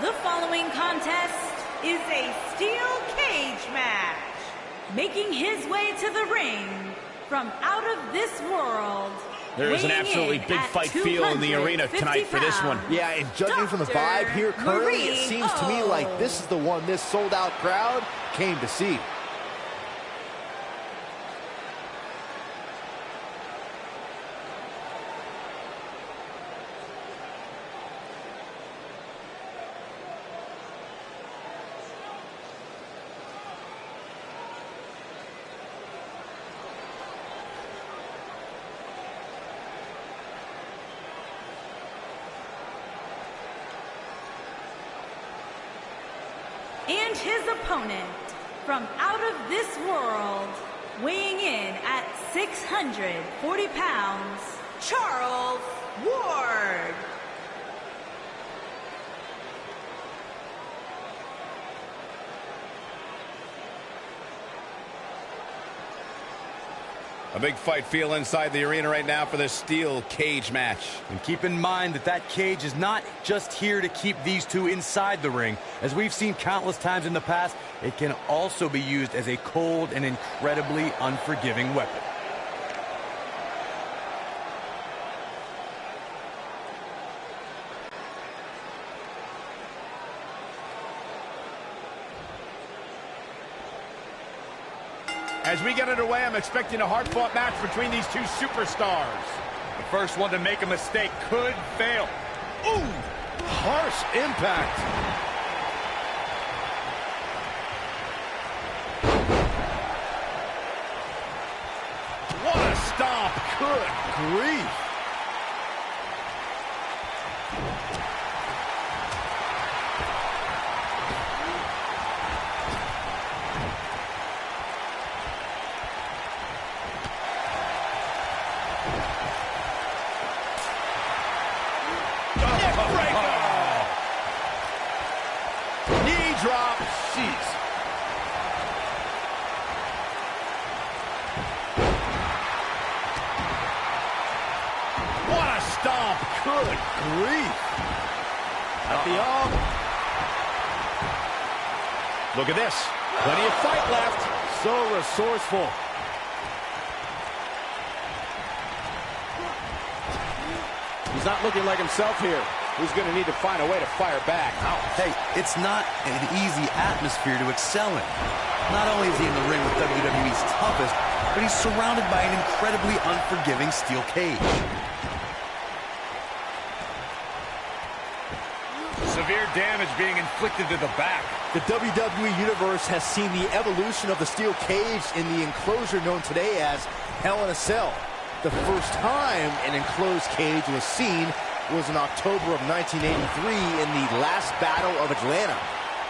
The following contest is a steel cage match. Making his way to the ring from out of this world. There is an absolutely big fight feel in the arena tonight for this one. Yeah, and judging from the vibe here currently, it seems to me like this is the one this sold-out crowd came to see. And his opponent from out of this world, weighing in at 640 pounds, Charles Ward. A big fight feel inside the arena right now for this steel cage match. And keep in mind that that cage is not just here to keep these two inside the ring. As we've seen countless times in the past, it can also be used as a cold and incredibly unforgiving weapon. As we get underway, I'm expecting a hard-fought match between these two superstars. The first one to make a mistake could fail. Ooh, harsh impact. What a stomp! Good grief. Drop. Jeez. What a stomp. Good grief. At the arm. Look at this. Plenty of fight left. So resourceful. He's not looking like himself here. He's going to need to find a way to fire back. Hey, it's not an easy atmosphere to excel in. Not only is he in the ring with WWE's toughest, but he's surrounded by an incredibly unforgiving steel cage. Severe damage being inflicted to the back. The WWE Universe has seen the evolution of the steel cage in the enclosure known today as Hell in a Cell. The first time an enclosed cage was seen was in October of 1983 in the last Battle of Atlanta.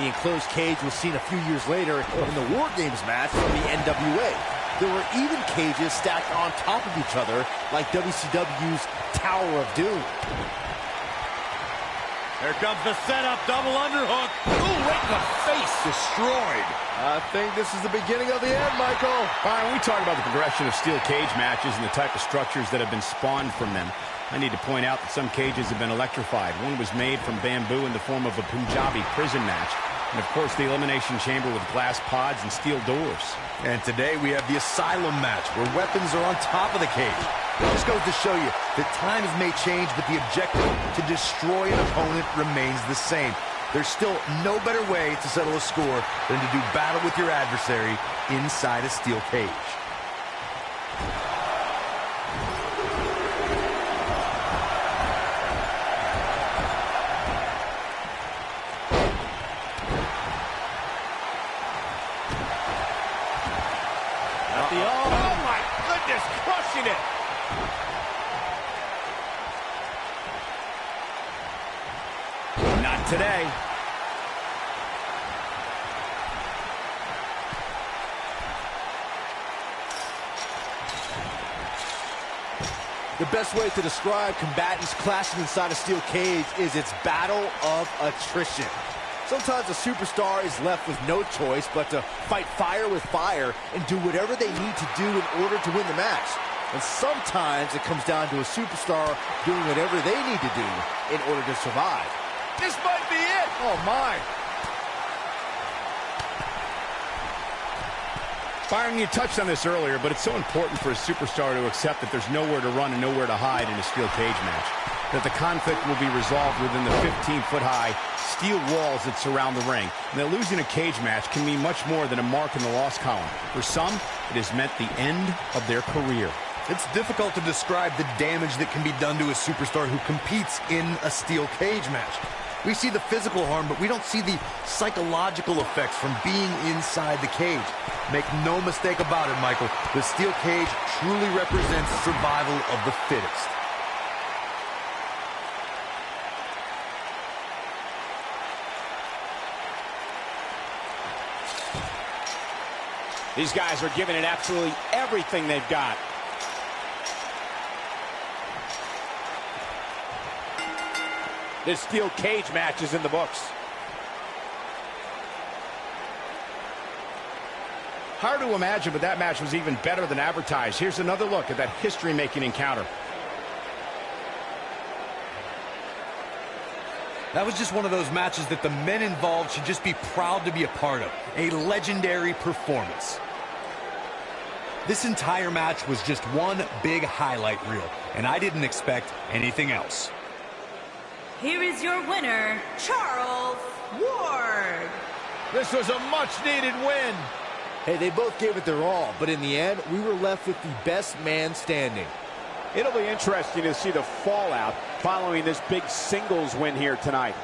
The enclosed cage was seen a few years later in the War Games match from the NWA. There were even cages stacked on top of each other like WCW's Tower of Doom. Here comes the setup, double underhook. Ooh, right in the face, destroyed. I think this is the beginning of the end, Michael. All right, when we talk about the progression of steel cage matches and the type of structures that have been spawned from them, I need to point out that some cages have been electrified. One was made from bamboo in the form of a Punjabi prison match. And, of course, the Elimination Chamber with glass pods and steel doors. And today we have the Asylum match, where weapons are on top of the cage. It just goes to show you that times may change, but the objective to destroy an opponent remains the same. There's still no better way to settle a score than to do battle with your adversary inside a steel cage. Oh, my goodness, crushing it. Not today. The best way to describe combatants clashing inside a steel cage is its battle of attrition. Sometimes a superstar is left with no choice but to fight fire with fire and do whatever they need to do in order to win the match. And sometimes it comes down to a superstar doing whatever they need to do in order to survive. This might be it. Oh, my. Byron, you touched on this earlier, but it's so important for a superstar to accept that there's nowhere to run and nowhere to hide in a steel cage match. That the conflict will be resolved within the 15-foot-high steel walls that surround the ring. And that losing a cage match can mean much more than a mark in the loss column. For some, it has meant the end of their career. It's difficult to describe the damage that can be done to a superstar who competes in a steel cage match. We see the physical harm, but we don't see the psychological effects from being inside the cage. Make no mistake about it, Michael. The steel cage truly represents survival of the fittest. These guys are giving it absolutely everything they've got. This steel cage match is in the books. Hard to imagine, but that match was even better than advertised. Here's another look at that history-making encounter. That was just one of those matches that the men involved should just be proud to be a part of. A legendary performance. This entire match was just one big highlight reel, and I didn't expect anything else. Here is your winner, Charles Ward. This was a much-needed win. Hey, they both gave it their all, but in the end, we were left with the best man standing. It'll be interesting to see the fallout following this big singles win here tonight.